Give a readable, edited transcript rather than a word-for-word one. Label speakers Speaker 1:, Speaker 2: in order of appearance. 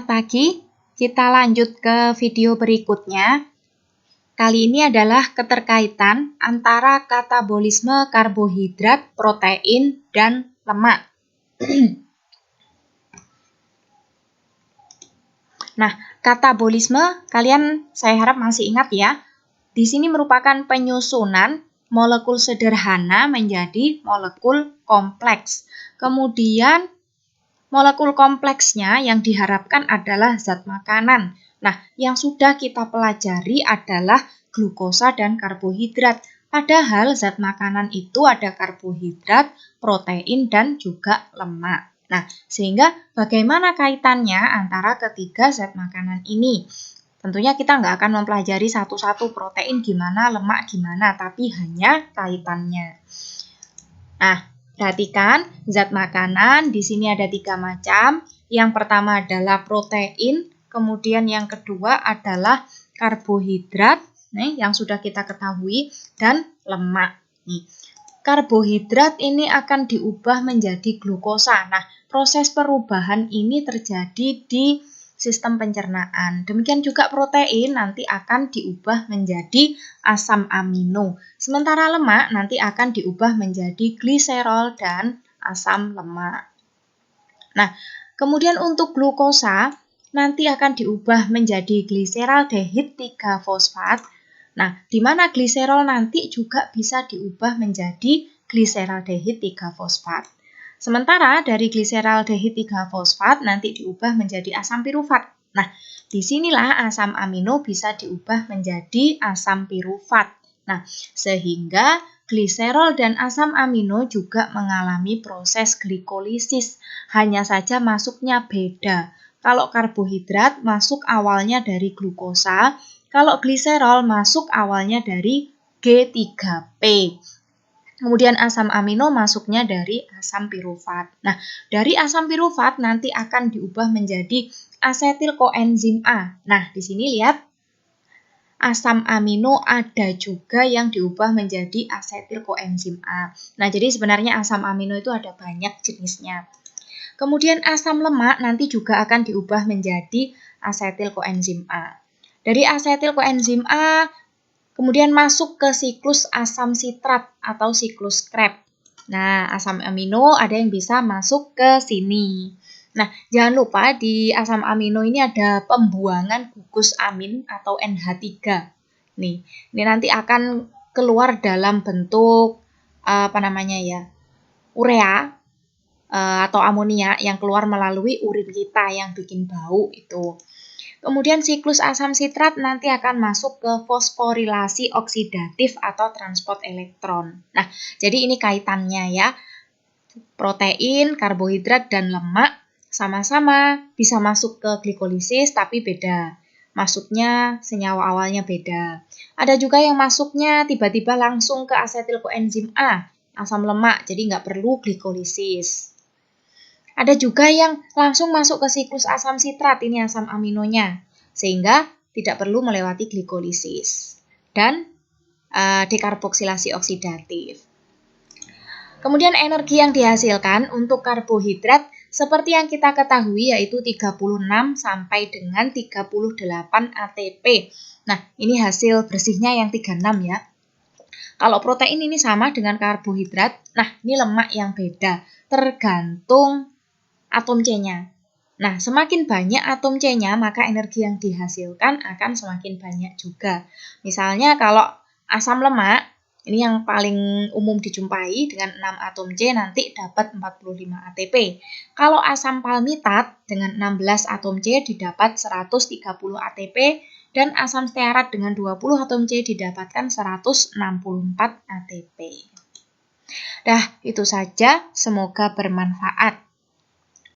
Speaker 1: Pagi, kita lanjut ke video berikutnya. Kali ini adalah keterkaitan antara katabolisme karbohidrat, protein, dan lemak. Nah, katabolisme kalian saya harap masih ingat ya. Di sini merupakan penyusunan molekul sederhana menjadi molekul kompleks. Kemudian molekul kompleksnya yang diharapkan adalah zat makanan. Nah, yang sudah kita pelajari adalah glukosa dan karbohidrat. Padahal zat makanan itu ada karbohidrat, protein, dan juga lemak. Nah, sehingga bagaimana kaitannya antara ketiga zat makanan ini? Tentunya kita nggak akan mempelajari satu-satu protein gimana, lemak gimana, tapi hanya kaitannya. Nah, perhatikan zat makanan di sini ada 3 macam. Yang pertama adalah protein, kemudian yang kedua adalah karbohidrat, nih yang sudah kita ketahui, dan lemak. Nih, karbohidrat ini akan diubah menjadi glukosa. Nah, proses perubahan ini terjadi di sistem pencernaan. Demikian juga protein nanti akan diubah menjadi asam amino. Sementara lemak nanti akan diubah menjadi gliserol dan asam lemak. Nah, kemudian untuk glukosa nanti akan diubah menjadi gliseraldehid 3-fosfat. Nah, di mana gliserol nanti juga bisa diubah menjadi gliseraldehid 3-fosfat. Sementara dari gliseraldehid 3-fosfat nanti diubah menjadi asam pirufat. Nah, disinilah asam amino bisa diubah menjadi asam pirufat. Nah, sehingga gliserol dan asam amino juga mengalami proses glikolisis. Hanya saja masuknya beda. Kalau karbohidrat masuk awalnya dari glukosa, kalau gliserol masuk awalnya dari G3P. Kemudian asam amino masuknya dari asam pirufat. Nah, dari asam pirufat nanti akan diubah menjadi asetil koenzim A. Nah, di sini lihat asam amino ada juga yang diubah menjadi asetil koenzim A. Nah, jadi sebenarnya asam amino itu ada banyak jenisnya. Kemudian asam lemak nanti juga akan diubah menjadi asetil koenzim A. Dari asetil koenzim A kemudian masuk ke siklus asam sitrat atau siklus Krebs. Nah, asam amino ada yang bisa masuk ke sini. Nah, jangan lupa di asam amino ini ada pembuangan gugus amin atau NH3. Nih, ini nanti akan keluar dalam bentuk urea atau amonia yang keluar melalui urin kita yang bikin bau itu. Kemudian siklus asam sitrat nanti akan masuk ke fosforilasi oksidatif atau transport elektron. Nah, jadi ini kaitannya ya. Protein, karbohidrat, dan lemak sama-sama bisa masuk ke glikolisis tapi beda. Masuknya senyawa awalnya beda. Ada juga yang masuknya tiba-tiba langsung ke asetil koenzim A, asam lemak, jadi nggak perlu glikolisis. Ada juga yang langsung masuk ke siklus asam sitrat, ini asam aminonya, sehingga tidak perlu melewati glikolisis dan dekarboksilasi oksidatif. Kemudian energi yang dihasilkan untuk karbohidrat seperti yang kita ketahui yaitu 36 sampai dengan 38 ATP. Nah, ini hasil bersihnya yang 36 ya. Kalau protein ini sama dengan karbohidrat, nah ini lemak yang beda, tergantung atom C-nya. Nah, semakin banyak atom C-nya, maka energi yang dihasilkan akan semakin banyak juga. Misalnya kalau asam lemak, ini yang paling umum dijumpai dengan 6 atom C nanti dapat 45 ATP. Kalau asam palmitat dengan 16 atom C didapat 130 ATP dan asam stearat dengan 20 atom C didapatkan 164 ATP. Dah, itu saja. Semoga bermanfaat.